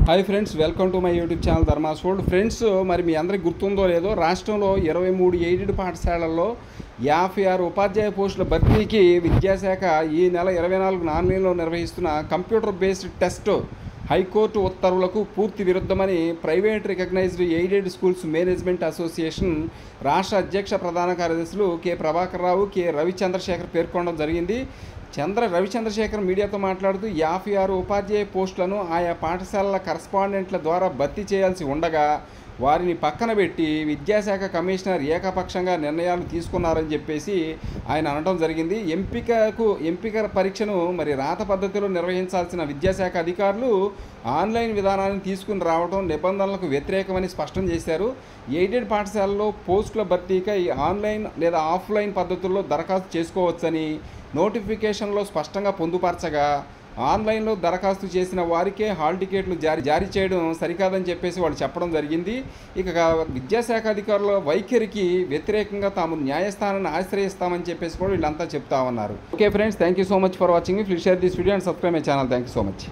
Hi friends, welcome to my YouTube channel Dharma's world. Friends, మరి మీ అందరికి గుర్తుందో లేదో, రాష్ట్రంలో 23 ఎయిడెడ్ పాఠశాలల్లో 56 ఉపాధ్యాయ పోస్టుల భర్తీకి విద్యాశాఖ ఈ నెల 24 ఆన్లైన్లో నిర్వహిస్తున్న కంప్యూటర్ బేస్డ్ టెస్ట్ హైకోర్టు ఉత్తర్వులకు పూర్తి విరుద్ధమని private recognised aided schools management association రాష్ట్ర అధ్యక్ష ప్రధాన కార్యదర్శులు కె ప్రభాకర్ రావు, కె రవిచంద్రశేఖర్ పేర్కొనడం జరిగింది. రవిచంద్రశేఖర్ మీడియాతో మాట్లాడుతూ 56 ఉపాధ్యాయ పోస్టులను ఆయా పాఠశాలల కరస్పాండెంట్ల ద్వారా భర్తీ చేయాల్సి ఉండగా వారిని పక్కన పెట్టి విద్యాశాఖ కమిషనర్ ఏకపక్షంగా నిర్ణయాలు తీసుకున్నారని చెప్పేసి ఆయన అనడం జరిగింది. ఎంపిక పరీక్షను రాత పద్ధతిలో నిర్వహించాల్సిన విద్యాశాఖ అధికారులు ఆన్లైన్ విధానాన్ని తీసుకుని రావడం నిబంధనలకు వ్యతిరేకమని స్పష్టం చేశారు. ఎయిడెడ్ పాఠశాలలో పోస్టుల భర్తీకై ఆన్లైన్ లేదా ఆఫ్లైన్ పద్ధతుల్లో దరఖాస్తు చేసుకోవచ్చని నోటిఫికేషన్లో స్పష్టంగా పొందుపరచగా ఆన్లైన్లో దరఖాస్తు చేసిన వారికే హాల్ టికెట్లు జారీ చేయడం సరికాదని చెప్పేసి వాళ్ళు చెప్పడం జరిగింది. ఇక విద్యాశాఖ అధికారుల వైఖరికి వ్యతిరేకంగా తాము న్యాయస్థానాన్ని ఆశ్రయిస్తామని చెప్పేసి కూడా వీళ్ళంతా చెప్తా ఉన్నారు. Okay friends, thank you so much for watching. Please share this video and subscribe my channel. Thank you so much.